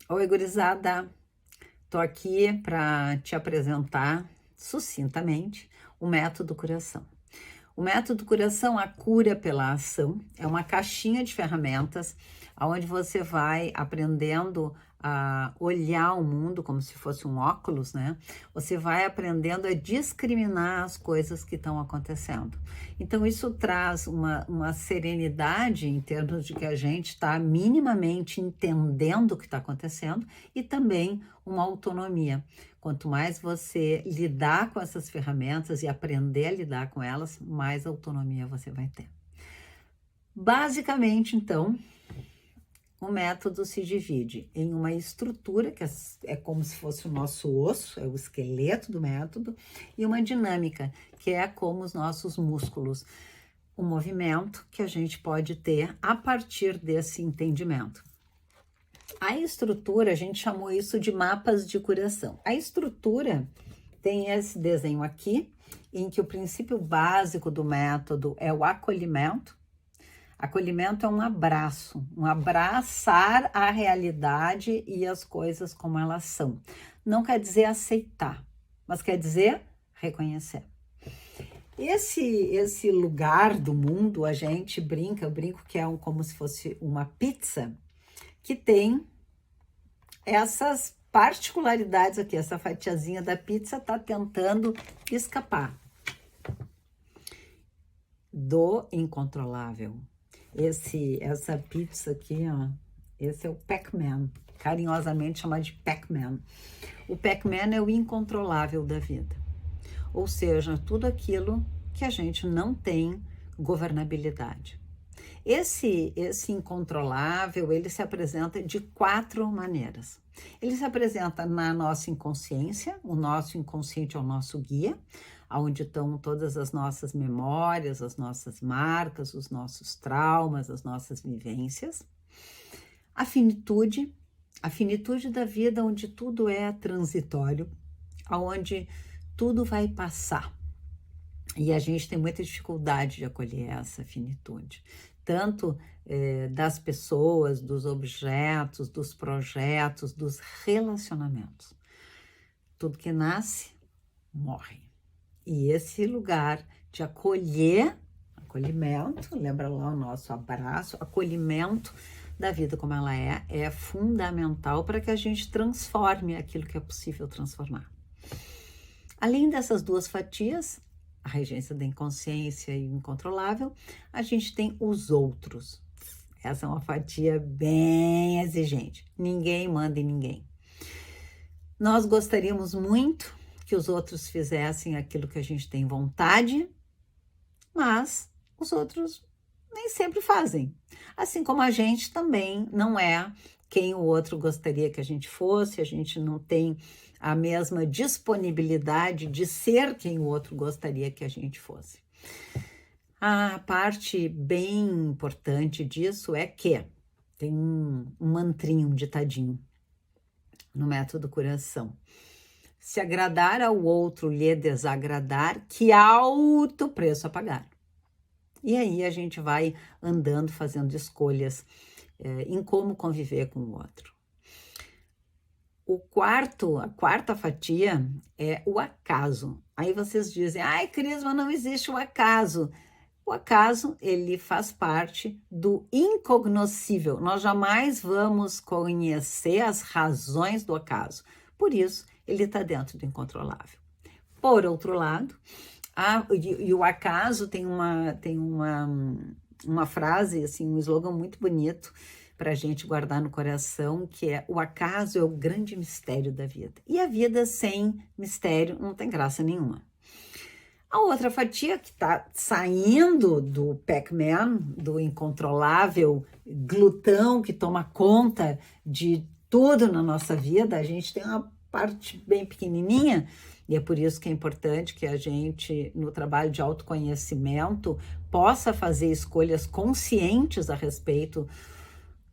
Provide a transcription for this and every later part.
Oi, gurizada. Tô aqui para te apresentar sucintamente o método Curação. O método Curação, a cura pela ação, é uma caixinha de ferramentas onde você vai aprendendo a olhar o mundo como se fosse um óculos, né? Você vai aprendendo a discriminar as coisas que estão acontecendo. Então, isso traz uma serenidade em termos de que a gente está minimamente entendendo o que está acontecendo e também uma autonomia. Quanto mais você lidar com essas ferramentas e aprender a lidar com elas, mais autonomia você vai ter. Basicamente, então, o método se divide em uma estrutura, que é como se fosse o nosso osso, é o esqueleto do método, e uma dinâmica, que é como os nossos músculos, o movimento que a gente pode ter a partir desse entendimento. A estrutura, a gente chamou isso de mapas de curação. A estrutura tem esse desenho aqui, em que o princípio básico do método é o acolhimento. Acolhimento é um abraço, um abraçar a realidade e as coisas como elas são. Não quer dizer aceitar, mas quer dizer reconhecer. Esse lugar do mundo, a gente brinca, eu brinco que é como se fosse uma pizza, que tem essas particularidades aqui. Essa fatiazinha da pizza está tentando escapar do incontrolável. Essa pizza aqui, ó, esse é o Pac-Man, carinhosamente chamado de Pac-Man. O Pac-Man é o incontrolável da vida, ou seja, tudo aquilo que a gente não tem governabilidade. Esse incontrolável, ele se apresenta de 4 maneiras. Ele se apresenta na nossa inconsciência, o nosso inconsciente é o nosso guia, onde estão todas as nossas memórias, as nossas marcas, os nossos traumas, as nossas vivências. A finitude da vida, onde tudo é transitório, onde tudo vai passar. E a gente tem muita dificuldade de acolher essa finitude, tanto das pessoas, dos objetos, dos projetos, dos relacionamentos. Tudo que nasce, morre. E esse lugar de acolhimento, lembra lá o nosso abraço, acolhimento da vida como ela é fundamental para que a gente transforme aquilo que é possível transformar. Além dessas 2 fatias, a regência da inconsciência e o incontrolável, a gente tem os outros. Essa é uma fatia bem exigente. Ninguém manda em ninguém. Nós gostaríamos muito que os outros fizessem aquilo que a gente tem vontade, mas os outros nem sempre fazem. Assim como a gente também não é quem o outro gostaria que a gente fosse, a gente não tem a mesma disponibilidade de ser quem o outro gostaria que a gente fosse. A parte bem importante disso é que tem um mantrinho, um ditadinho no método Curação. Se agradar ao outro lhe desagradar, que alto preço a pagar. E aí a gente vai andando, fazendo escolhas em como conviver com o outro. A quarta fatia é o acaso. Aí vocês dizem, ai, Cris, mas não existe o acaso. O acaso, ele faz parte do incognoscível. Nós jamais vamos conhecer as razões do acaso. Por isso, ele está dentro do incontrolável. Por outro lado, e o acaso tem uma frase, assim, um slogan muito bonito para a gente guardar no coração, que é: o acaso é o grande mistério da vida. E a vida sem mistério não tem graça nenhuma. A outra fatia que está saindo do Pac-Man, do incontrolável glutão que toma conta de tudo na nossa vida, a gente tem uma parte bem pequenininha, e é por isso que é importante que a gente, no trabalho de autoconhecimento, possa fazer escolhas conscientes a respeito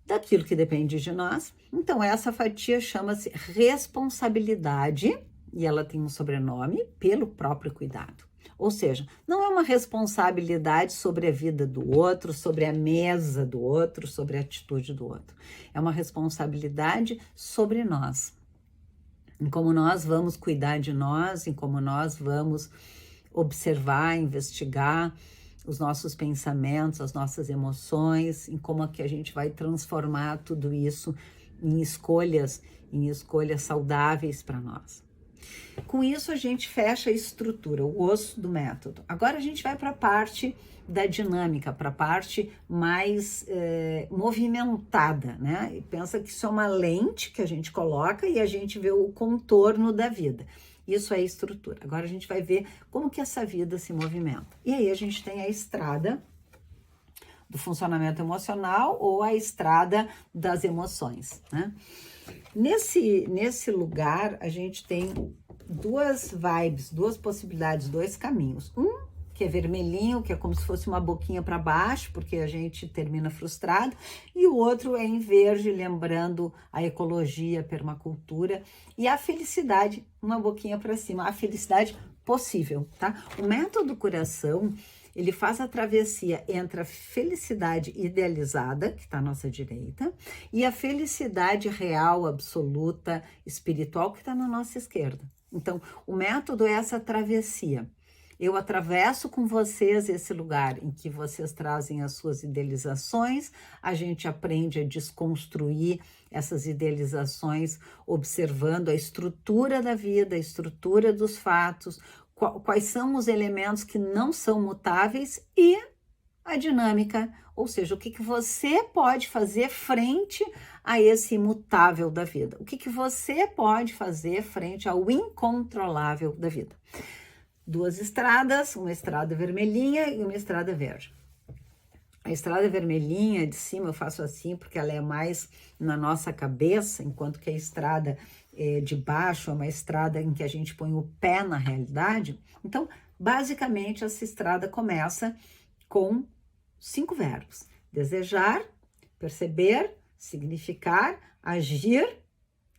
daquilo que depende de nós. Então, essa fatia chama-se responsabilidade, e ela tem um sobrenome pelo próprio cuidado. Ou seja, não é uma responsabilidade sobre a vida do outro, sobre a mesa do outro, sobre a atitude do outro. É uma responsabilidade sobre nós, em como nós vamos cuidar de nós, em como nós vamos observar, investigar os nossos pensamentos, as nossas emoções, em como é que a gente vai transformar tudo isso em escolhas saudáveis para nós. Com isso, a gente fecha a estrutura, o osso do método. Agora a gente vai para a parte da dinâmica, para a parte mais movimentada, né? E pensa que isso é uma lente que a gente coloca e a gente vê o contorno da vida. Isso é a estrutura. Agora a gente vai ver como que essa vida se movimenta. E aí a gente tem a estrada do funcionamento emocional ou a estrada das emoções, né? Nesse lugar, a gente tem duas vibes, duas possibilidades, dois caminhos. Um que é vermelhinho, que é como se fosse uma boquinha para baixo, porque a gente termina frustrado, e o outro é em verde, lembrando a ecologia, a permacultura, e a felicidade, uma boquinha para cima, a felicidade possível, tá? O método Curação, ele faz a travessia entre a felicidade idealizada, que está à nossa direita, e a felicidade real, absoluta, espiritual, que está na nossa esquerda. Então, o método é essa travessia. Eu atravesso com vocês esse lugar em que vocês trazem as suas idealizações, a gente aprende a desconstruir essas idealizações, observando a estrutura da vida, a estrutura dos fatos, quais são os elementos que não são mutáveis e a dinâmica, ou seja, o que você pode fazer frente a esse imutável da vida, o que você pode fazer frente ao incontrolável da vida. Duas estradas, uma estrada vermelhinha e uma estrada verde. A estrada vermelhinha de cima eu faço assim porque ela é mais na nossa cabeça, enquanto que a estrada de baixo é uma estrada em que a gente põe o pé na realidade. Então, basicamente, essa estrada começa com 5 verbos: desejar, perceber, significar, agir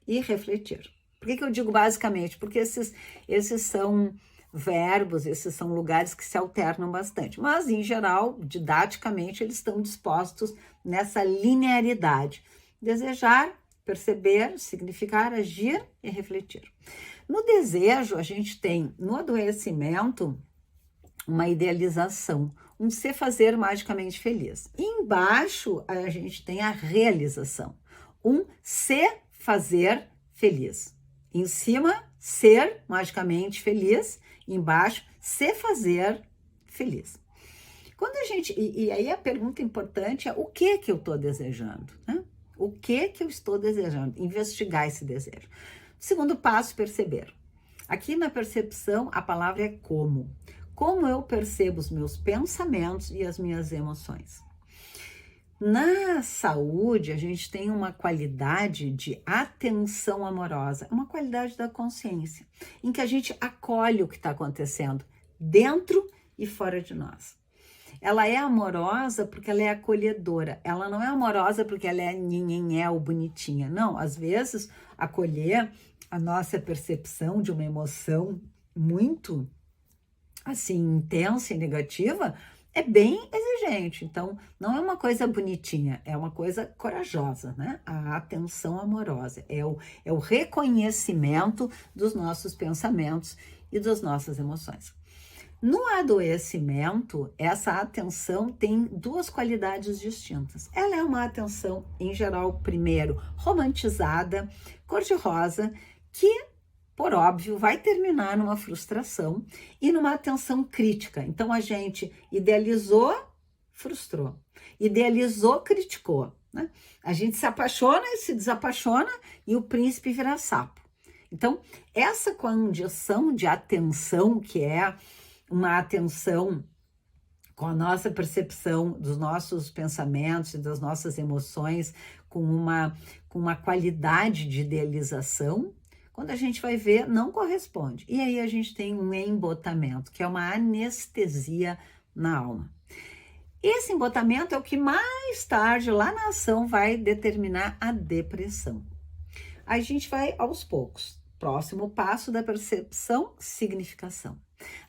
e refletir. Por que eu digo basicamente? Porque esses são verbos, esses são lugares que se alternam bastante, mas em geral, didaticamente, eles estão dispostos nessa linearidade: desejar, perceber, significar, agir e refletir. No desejo, a gente tem no adoecimento uma idealização, um se fazer magicamente feliz. E embaixo a gente tem a realização, um se fazer feliz. Em cima, ser magicamente feliz, embaixo, se fazer feliz. Quando a gente, e aí a pergunta importante é: o que eu estou desejando, né? O que eu estou desejando? Investigar esse desejo. Segundo passo, perceber. Aqui na percepção, a palavra é como. Como eu percebo os meus pensamentos e as minhas emoções. Na saúde, a gente tem uma qualidade de atenção amorosa, uma qualidade da consciência, em que a gente acolhe o que está acontecendo dentro e fora de nós. Ela é amorosa porque ela é acolhedora. Ela não é amorosa porque ela é nhenhenhé ou bonitinha. Não, às vezes, acolher a nossa percepção de uma emoção muito, assim, intensa e negativa é bem exigente. Então, não é uma coisa bonitinha, é uma coisa corajosa, né? A atenção amorosa é o reconhecimento dos nossos pensamentos e das nossas emoções. No adoecimento, essa atenção tem duas qualidades distintas. Ela é uma atenção, em geral, primeiro, romantizada, cor-de-rosa, que, por óbvio, vai terminar numa frustração e numa atenção crítica. Então, a gente idealizou, frustrou. Idealizou, criticou, né? A gente se apaixona e se desapaixona e o príncipe vira sapo. Então, essa condição de atenção, que é uma atenção com a nossa percepção dos nossos pensamentos e das nossas emoções, com uma qualidade de idealização, quando a gente vai ver, não corresponde. E aí a gente tem um embotamento, que é uma anestesia na alma. Esse embotamento é o que mais tarde, lá na ação, vai determinar a depressão. A gente vai aos poucos. Próximo passo da percepção, significação.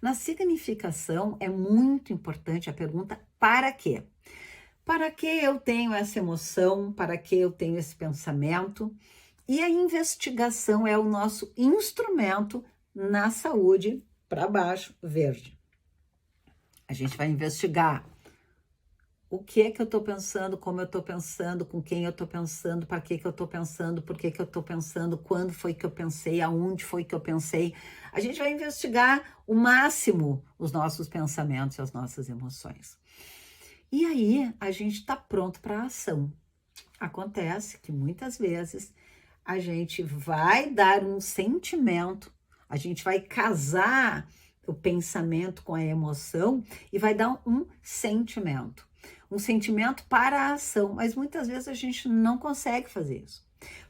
Na significação é muito importante a pergunta para quê? Para que eu tenho essa emoção? Para que eu tenho esse pensamento? E a investigação é o nosso instrumento na saúde para baixo, verde. A gente vai investigar o que é que eu estou pensando, como eu estou pensando, com quem eu estou pensando, para que eu estou pensando, por que eu estou pensando, quando foi que eu pensei, aonde foi que eu pensei. A gente vai investigar o máximo os nossos pensamentos e as nossas emoções. E aí a gente está pronto para a ação. Acontece que muitas vezes a gente vai dar um sentimento, a gente vai casar o pensamento com a emoção e vai dar um sentimento. Um sentimento para a ação, mas muitas vezes a gente não consegue fazer isso.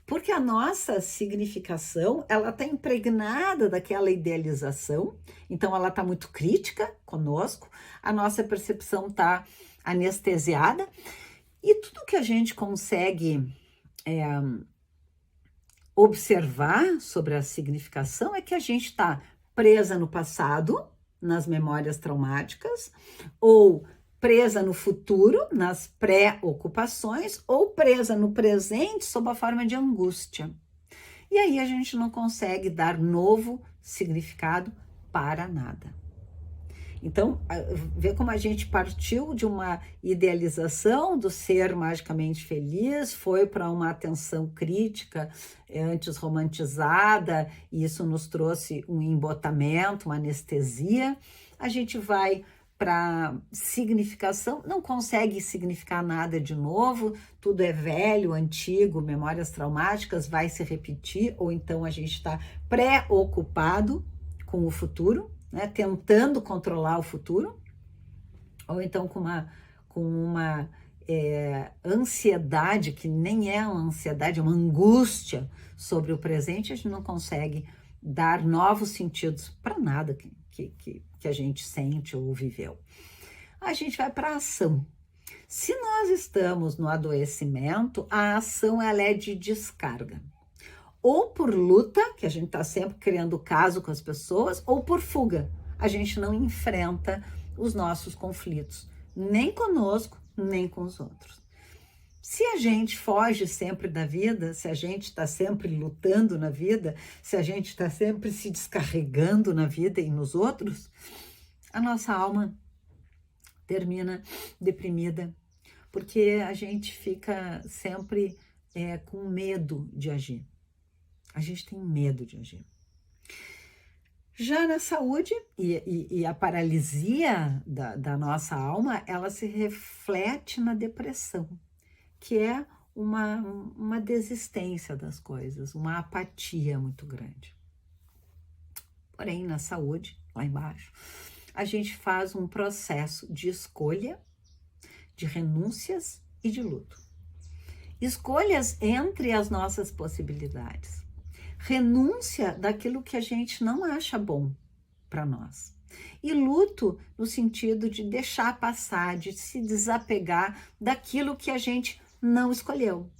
Porque a nossa significação, ela está impregnada daquela idealização, então ela está muito crítica conosco, a nossa percepção está anestesiada, e tudo que a gente consegue observar sobre a significação é que a gente está presa no passado, nas memórias traumáticas, ou presa no futuro, nas pré-ocupações, ou presa no presente sob a forma de angústia. E aí a gente não consegue dar novo significado para nada. Então, vê como a gente partiu de uma idealização do ser magicamente feliz, foi para uma atenção crítica, antes romantizada, e isso nos trouxe um embotamento, uma anestesia. A gente vai para significação, não consegue significar nada de novo, tudo é velho, antigo, memórias traumáticas, vai se repetir, ou então a gente está preocupado com o futuro, né, tentando controlar o futuro, ou então com uma ansiedade, que nem é uma ansiedade, é uma angústia sobre o presente, a gente não consegue dar novos sentidos para nada que a gente sente ou viveu. A gente vai para a ação. Se nós estamos no adoecimento, a ação ela é de descarga. Ou por luta, que a gente está sempre criando caso com as pessoas, ou por fuga. A gente não enfrenta os nossos conflitos, nem conosco, nem com os outros. Se a gente foge sempre da vida, se a gente está sempre lutando na vida, se a gente está sempre se descarregando na vida e nos outros, a nossa alma termina deprimida, porque a gente fica sempre com medo de agir. A gente tem medo de agir. Já na saúde, e a paralisia da nossa alma, ela se reflete na depressão, que é uma desistência das coisas, uma apatia muito grande. Porém, na saúde, lá embaixo, a gente faz um processo de escolha, de renúncias e de luto. Escolhas entre as nossas possibilidades. Renúncia daquilo que a gente não acha bom para nós. E luto no sentido de deixar passar, de se desapegar daquilo que a gente não escolheu.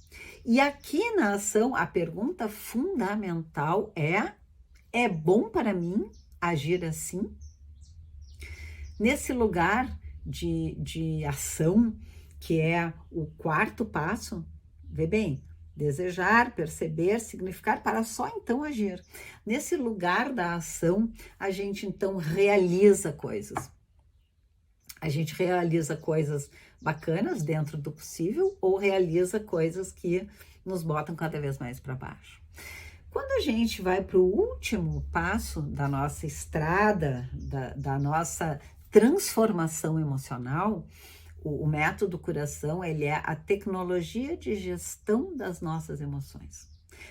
E aqui na ação, a pergunta fundamental é bom para mim agir assim? Nesse lugar de ação, que é o quarto passo, vê bem, desejar, perceber, significar, para só então agir. Nesse lugar da ação, a gente então realiza coisas. A gente realiza coisas bacanas dentro do possível ou realiza coisas que nos botam cada vez mais para baixo. Quando a gente vai para o último passo da nossa estrada, da nossa transformação emocional, o método Curação, ele é a tecnologia de gestão das nossas emoções.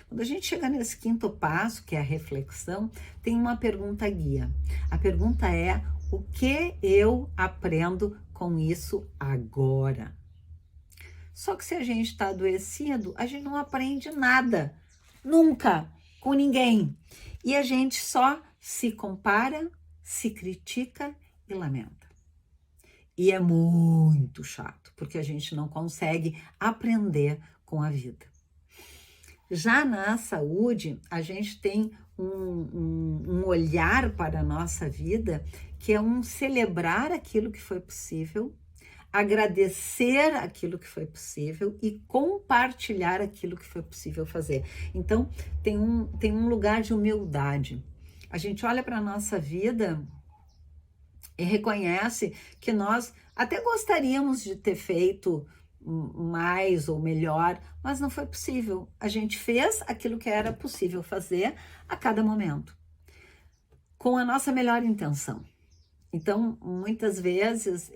Quando a gente chega nesse quinto passo, que é a reflexão, tem uma pergunta guia. A pergunta é: o que eu aprendo com isso agora? Só que se a gente está adoecido, a gente não aprende nada, nunca, com ninguém. E a gente só se compara, se critica e lamenta. E é muito chato, porque a gente não consegue aprender com a vida. Já na saúde, a gente tem um olhar para a nossa vida que é um celebrar aquilo que foi possível, agradecer aquilo que foi possível e compartilhar aquilo que foi possível fazer. Então, tem um lugar de humildade. A gente olha para a nossa vida e reconhece que nós até gostaríamos de ter feito mais ou melhor, mas não foi possível. A gente fez aquilo que era possível fazer a cada momento, com a nossa melhor intenção. Então, muitas vezes,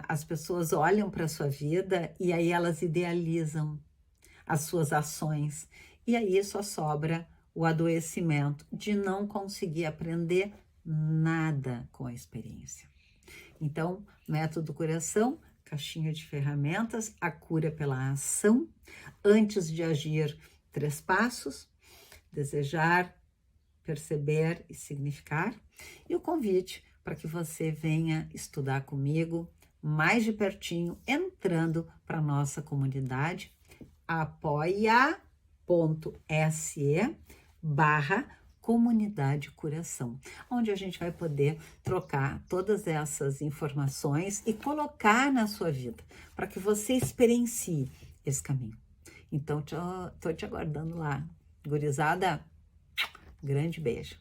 as pessoas olham para a sua vida e aí elas idealizam as suas ações. E aí só sobra o adoecimento de não conseguir aprender nada com a experiência. Então, método curação, caixinha de ferramentas, a cura pela ação. Antes de agir, 3 passos: desejar, perceber e significar. E o convite para que você venha estudar comigo mais de pertinho, entrando para a nossa comunidade, apoia.se/comunidade curação, onde a gente vai poder trocar todas essas informações e colocar na sua vida, para que você experiencie esse caminho. Então, tô te aguardando lá. Gurizada, grande beijo.